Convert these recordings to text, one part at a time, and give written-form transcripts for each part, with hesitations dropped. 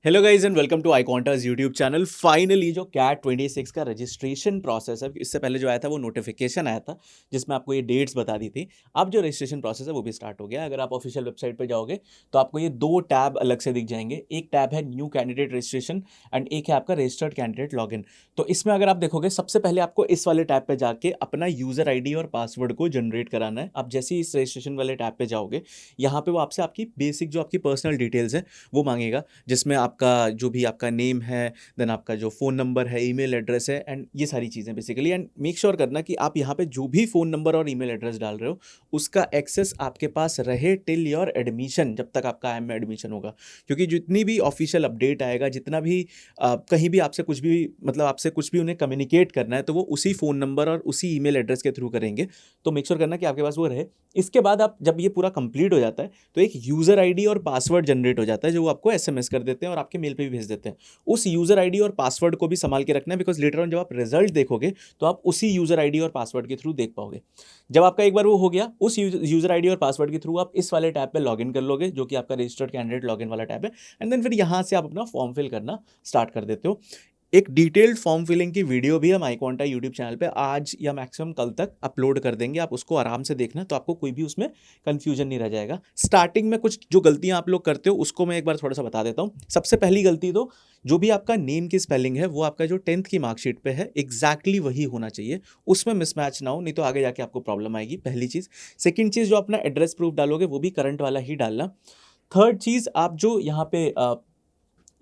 Hello guys and welcome to iQuanta's YouTube channel. Finally जो CAT 26 का registration process है, इससे पहले जो आया था वो नोटिफिकेशन आया था जिसमें आपको ये डेट्स बता दी थी। अब जो रजिस्ट्रेशन प्रोसेस है वो भी स्टार्ट हो गया। अगर आप ऑफिशियल वेबसाइट पे जाओगे तो आपको ये दो टैब अलग से दिख जाएंगे। एक टैब है न्यू कैंडिडेट रजिस्ट्रेशन एंड एक है आपका रजिस्टर्ड कैंडिडेट लॉगिन। तो इसमें अगर आप देखोगे सबसे पहले आपको इस वाले टैब पे जाके अपना यूजर आईडी और पासवर्ड को जनरेट कराना है। आप जैसे ही इस रजिस्ट्रेशन वाले टैब पे जाओगे, यहाँ पे वो आपसे आपकी बेसिक जो आपकी पर्सनल डिटेल्स है वो मांगेगा, जिसमें आपका जो भी आपका नेम है, देन आपका जो फ़ोन नंबर है, ईमेल एड्रेस है एंड ये सारी चीज़ें बेसिकली। एंड मेक श्योर करना कि आप यहाँ पे जो भी फ़ोन नंबर और ईमेल एड्रेस डाल रहे हो उसका एक्सेस आपके पास रहे टिल योर एडमिशन, जब तक आपका IIM में एडमिशन होगा। क्योंकि जितनी भी ऑफिशियल अपडेट आएगा, जितना भी कहीं भी आपसे कुछ भी मतलब आपसे कुछ भी उन्हें कम्युनिकेट करना है तो वो उसी फ़ोन नंबर और उसी ईमेल एड्रेस के थ्रू करेंगे। तो मेक श्योर करना कि आपके पास वो रहे। इसके बाद आप जब ये पूरा कंप्लीट हो जाता है तो एक यूज़र आईडी और पासवर्ड जनरेट हो जाता है जो वो आपको SMS कर देते हैं और आपके मेल पे भी भेज देते हैं। उस यूज़र आईडी और पासवर्ड को भी संभाल के रखना है, बिकॉज लेटर ऑन जब आप रिजल्ट देखोगे तो आप उसी यूज़र आईडी और पासवर्ड के थ्रू देख पाओगे। जब आपका एक बार वो हो गया, उस यूज़र आईडी और पासवर्ड के थ्रू आप इस वाले टैब पे लॉगिन कर लोगे जो कि आपका रजिस्टर्ड कैंडिडेट लॉगिन वाला टैब है। एंड देन फिर यहाँ से आप अपना फॉर्म फिल करना स्टार्ट कर देते हो। एक डिटेल्ड फॉर्म फिलिंग की वीडियो भी हम iQuanta यूट्यूब चैनल पे आज या मैक्सिमम कल तक अपलोड कर देंगे। आप उसको आराम से देखना, तो आपको कोई भी उसमें कंफ्यूजन नहीं रह जाएगा। स्टार्टिंग में कुछ जो गलतियां आप लोग करते हो उसको मैं एक बार थोड़ा सा बता देता हूँ। सबसे पहली गलती तो जो भी आपका नेम की स्पेलिंग है वो आपका जो 10th की मार्कशीट पे है एग्जैक्टली वही होना चाहिए, उसमें मिसमैच ना हो, नहीं तो आगे जाके आपको प्रॉब्लम आएगी। पहली चीज़। सेकेंड चीज़, जो अपना एड्रेस प्रूफ डालोगे वो भी करंट वाला ही डालना। थर्ड चीज़, आप जो यहाँ पे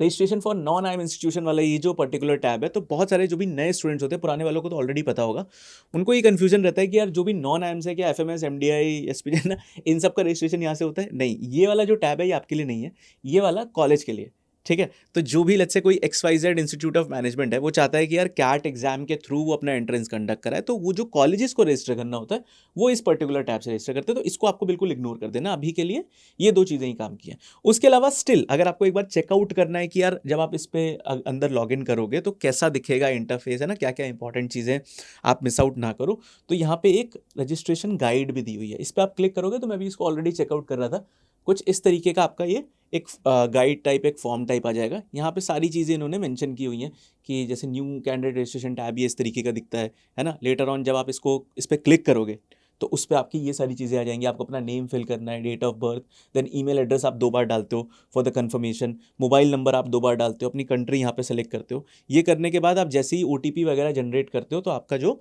registration for non IIM institution वाला ये जो पर्टिकुलर टैब है, तो बहुत सारे जो भी नए स्टूडेंट्स होते हैं, पुराने वालों को तो ऑलरेडी पता होगा, उनको ये कन्फ्यूजन रहता है कि यार जो भी नॉन IIM है, क्या FMS MDI SPJ ना, इन सब का रजिस्ट्रेशन यहाँ से होता है। नहीं, ये वाला जो टैब है ये आपके लिए नहीं है, ये वाला कॉलेज के लिए। ठीक है। तो जो भी लेट्स से कोई XYZ इंस्टीट्यूट ऑफ मैनेजमेंट है, वो चाहता है कि यार कैट एग्जाम के थ्रू वो अपना एंट्रेंस कंडक्ट कराए, तो वो जो कॉलेजेस को रजिस्टर करना होता है वो इस पर्टिकुलर टैब से रजिस्टर करते हैं। तो इसको आपको बिल्कुल इग्नोर कर देना अभी के लिए। ये दो चीज़ें ही काम की हैं। उसके अलावा स्टिल अगर आपको एक बार चेकआउट करना है कि यार जब आप इस पे अंदर लॉगिन करोगे तो कैसा दिखेगा इंटरफेस, है ना, क्या क्या इंपॉर्टेंट चीज़ें आप मिस आउट ना करो, तो यहाँ पे एक रजिस्ट्रेशन गाइड भी दी हुई है। इस पर आप क्लिक करोगे तो मैं भी इसको ऑलरेडी चेकआउट कर रहा था। कुछ इस तरीके का आपका ये एक गाइड टाइप, एक फॉर्म टाइप आ जाएगा। यहाँ पे सारी चीज़ें इन्होंने मेंशन की हुई हैं कि जैसे न्यू कैंडिडेट रजिस्ट्रेशन टैब ये इस तरीके का दिखता है ना। लेटर ऑन जब आप इसको इस पर क्लिक करोगे तो उस पर आपकी ये सारी चीज़ें आ जाएंगी। आपको अपना नेम फिल करना है, date of birth, then email address आप 2 बार डालते हो for the confirmation, mobile number आप 2 बार डालते हो, अपनी कंट्री यहाँ पे सेलेक्ट करते हो। ये करने के बाद आप जैसे ही OTP वगैरह जनरेट करते हो तो आपका जो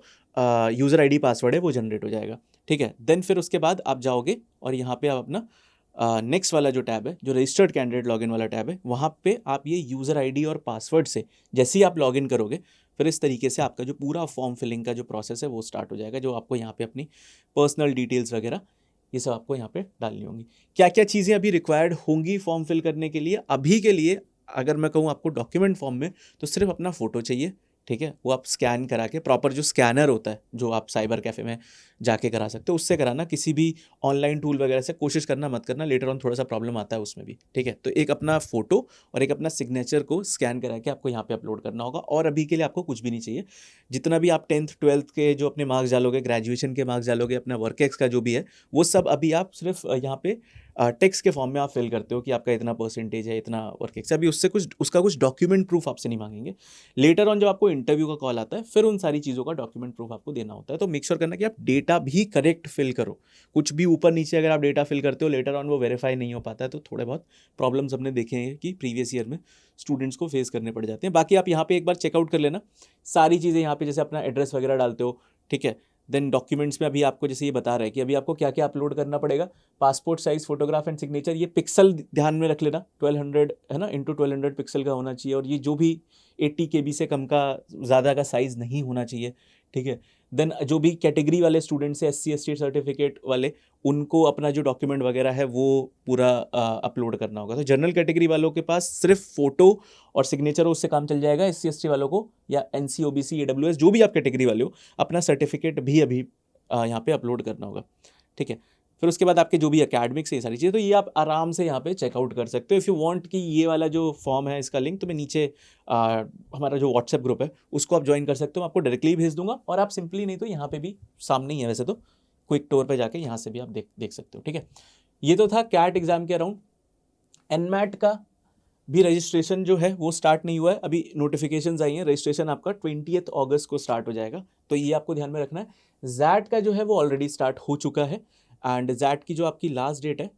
यूज़र ID पासवर्ड है वो जनरेट हो जाएगा। ठीक है। देन फिर उसके बाद आप जाओगे और यहाँ पे आप अपना नेक्स्ट वाला जो टैब है, जो रजिस्टर्ड कैंडिडेट लॉगिन वाला टैब है, वहाँ पे आप ये यूज़र ID और पासवर्ड से जैसे ही आप लॉगिन करोगे फिर इस तरीके से आपका जो पूरा फॉर्म फिलिंग का जो प्रोसेस है वो स्टार्ट हो जाएगा। जो आपको यहाँ पे अपनी पर्सनल डिटेल्स वगैरह ये सब आपको यहाँ पे डालनी होंगी। क्या क्या चीज़ें अभी रिक्वायर्ड होंगी फॉर्म फिल करने के लिए? अभी के लिए अगर मैं कहूँ आपको डॉक्यूमेंट फॉर्म में, तो सिर्फ अपना फ़ोटो चाहिए। ठीक है। वो आप स्कैन करा के, प्रॉपर जो स्कैनर होता है जो आप साइबर कैफ़े में जाके करा सकते हो उससे कराना। किसी भी ऑनलाइन टूल वगैरह से कोशिश करना मत करना, लेटर ऑन थोड़ा सा प्रॉब्लम आता है उसमें भी। ठीक है। तो एक अपना फ़ोटो और एक अपना सिग्नेचर को स्कैन करा के आपको यहाँ पे अपलोड करना होगा। और अभी के लिए आपको कुछ भी नहीं चाहिए। जितना भी आप 10th 12th के जो अपने मार्क्स डालोगे, ग्रेजुएशन के मार्क्स डालोगे, अपना वर्क एक्स का जो भी है, वो सब अभी आप सिर्फ यहाँ पे टेक्स्ट के फॉर्म में आप फिल करते हो कि आपका इतना परसेंटेज है, इतना वर्क एक्स। अभी उससे कुछ उसका कुछ डॉक्यूमेंट प्रूफ आपसे नहीं मांगेंगे। लेटर ऑन जब आपको इंटरव्यू का कॉल आता है फिर उन सारी चीज़ों का डॉक्यूमेंट प्रूफ आपको देना होता है। तो मेक श्योर करना कि आप डेटा भी करेक्ट फिल करो। कुछ भी ऊपर नीचे अगर आप डेटा फिल करते हो, लेटर ऑन वो वेरीफाई नहीं हो पाता है, तो थोड़े बहुत प्रॉब्लम्स हमने देखे हैं कि प्रीवियस ईयर में स्टूडेंट्स को फेस करने पड़ जाते हैं। बाकी आप यहाँ पे एक बार चेकआउट कर लेना सारी चीज़ें यहाँ पे, जैसे अपना एड्रेस वगैरह डालते हो। ठीक है। देन डॉक्यूमेंट्स में अभी आपको जैसे ये बता रहा है कि अभी आपको क्या क्या अपलोड करना पड़ेगा। Passport size photograph and signature, ये पिक्सल ध्यान में रख लेना, 1200 है ना, इंटू 1200 पिक्सल का होना चाहिए। और ये जो भी 80 KB से कम का, ज़्यादा का साइज़ नहीं होना चाहिए। ठीक है। देन जो भी कैटेगरी वाले स्टूडेंट्स हैं, SC ST सर्टिफिकेट वाले, उनको अपना जो डॉक्यूमेंट वगैरह है वो पूरा अपलोड करना होगा। तो जनरल कैटेगरी वालों के पास सिर्फ फ़ोटो और सिग्नेचर हो, उससे काम चल जाएगा। SC ST वालों को या NC OBC AWS जो भी आप कैटेगरी वाले हो, अपना सर्टिफिकेट भी अभी यहाँ पे अपलोड करना होगा। ठीक है। फिर उसके बाद आपके जो भी एकेडमिक्स है, ये सारी चीज़ें, तो ये आप आराम से यहाँ पे चेकआउट कर सकते हो। इफ़ यू वांट कि ये वाला जो फॉर्म है इसका लिंक तो मैं नीचे हमारा जो व्हाट्सएप ग्रुप है उसको आप ज्वाइन कर सकते हो। आपको डायरेक्टली भेज दूंगा, और आप सिंपली नहीं तो यहाँ पे भी सामने ही है वैसे तो, क्विक टूर पे जाके यहाँ से भी आप देख सकते हो। ठीक है। ये तो था कैट एग्जाम के अराउंड। एनमैट का भी रजिस्ट्रेशन जो है वो स्टार्ट नहीं हुआ है, अभी नोटिफिकेशंस आई हैं, रजिस्ट्रेशन आपका 20 अगस्त को स्टार्ट हो जाएगा, तो ये आपको ध्यान में रखना है। जैट का जो है वो ऑलरेडी स्टार्ट हो चुका है, एंड जैट की जो आपकी लास्ट डेट है,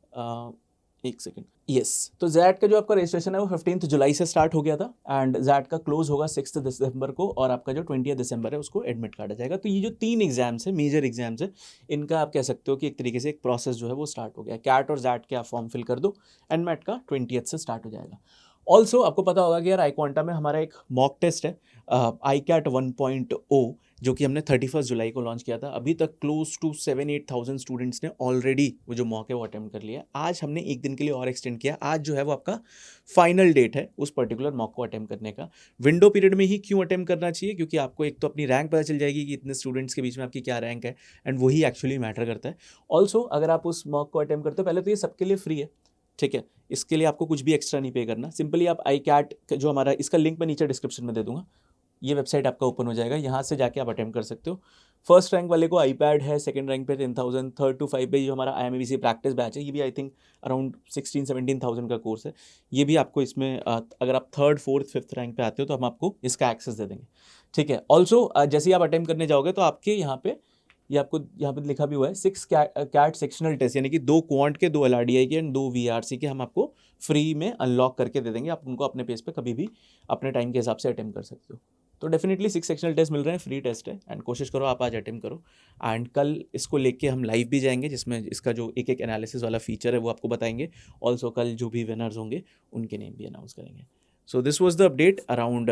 एक सेकेंड, यस, तो जैट का जो आपका रजिस्ट्रेशन है वो 15 जुलाई से स्टार्ट हो गया था, एंड जैट का क्लोज होगा 6 दिसंबर को, और आपका जो 20 दिसंबर है उसको एडमिट काटा जाएगा। तो ये जो 3 एग्जाम्स है, मेजर एग्जाम्स है, इनका आप कह सकते हो कि एक तरीके से एक प्रोसेस जो है वो स्टार्ट हो गया। कैट और जैट के आप फॉर्म फिल कर दो, एंड मैट का 20 से स्टार्ट हो जाएगा। ऑल्सो आपको पता होगा कि यार आई क्वांटा में हमारा एक मॉक टेस्ट है, आई कैट 1.0, जो कि हमने 31 जुलाई को लॉन्च किया था। अभी तक क्लोज टू 7-8 थाउजेंड स्टूडेंट्स ने ऑलरेडी वो जो मॉक है वो अटेम्प्ट कर लिया। आज हमने एक दिन के लिए और एक्सटेंड किया, आज जो है वो आपका फाइनल डेट है उस पर्टिकुलर मॉक को अटेम्प्ट करने का। विंडो पीरियड में ही क्यों अटेम्प्ट करना चाहिए, क्योंकि आपको एक तो अपनी रैंक पता चल जाएगी कि इतने स्टूडेंट्स के बीच में आपकी क्या रैंक है, एंड वही एक्चुअली मैटर करता है। ऑल्सो अगर आप उस मॉक को अटेम्प्ट करते हो, पहले तो ये सबके लिए फ्री है, ठीक है, इसके लिए आपको कुछ भी एक्स्ट्रा नहीं पे करना। सिंपली आप आई कैट जो हमारा, इसका लिंक मैं नीचे डिस्क्रिप्शन में दे दूंगा, ये वेबसाइट आपका ओपन हो जाएगा, यहाँ से जाके आप अटेम्प्ट कर सकते हो। फर्स्ट रैंक वाले को आईपैड है, सेकंड रैंक पे 10,000, 3rd to 5 पे जो हमारा IMABC प्रैक्टिस बैच है, ये भी आई थिंक अराउंड 16-17,000 का कोर्स है। ये भी आपको इसमें अगर आप 3rd, 4th, 5th रैंक पे आते हो तो हम आपको इसका एक्सेस दे देंगे, ठीक है। ऑल्सो जैसे ही आप अटेम्प्ट करने जाओगे तो आपके यहाँ पे, ये आपको यहाँ पे लिखा भी हुआ है 6 कैट सेक्शनल टेस्ट, यानी कि 2 क्वांट के, 2 LRDI के एंड 2 VRC के हम आपको फ्री में अनलॉक करके दे देंगे। आप उनको अपने पेस पे कभी भी अपने टाइम के हिसाब से अटेम्प्ट कर सकते हो। तो डेफिनेटली 6 सेक्शनल टेस्ट मिल रहे हैं, फ्री टेस्ट है, एंड कोशिश करो आप आज अटेम्प्ट करो। एंड कल इसको लेके हम लाइव भी जाएंगे, जिसमें इसका जो एक एक एनालिसिस वाला फीचर है वो आपको बताएंगे। ऑल्सो कल जो भी विनर्स होंगे उनके नेम भी अनाउंस करेंगे। So this was the update around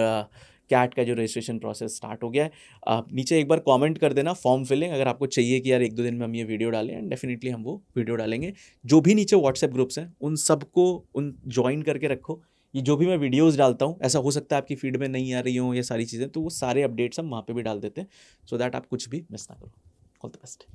CAT का जो रजिस्ट्रेशन प्रोसेस स्टार्ट हो गया है। नीचे एक बार कमेंट कर देना फॉर्म फिलिंग, अगर आपको चाहिए कि यार 1-2 दिन में हम ये वीडियो डालें, एंड डेफिनेटली हम वो वीडियो डालेंगे। जो भी नीचे व्हाट्सएप ग्रुप्स हैं उन सबको ज्वाइन करके रखो, ये जो भी मैं वीडियोस डालता हूँ, ऐसा हो सकता है आपकी फीड में नहीं आ रही हो ये सारी चीज़ें, तो वो सारे अपडेट्स हम वहाँ पे भी डाल देते हैं, सो दैट आप कुछ भी मिस ना करो। All the best.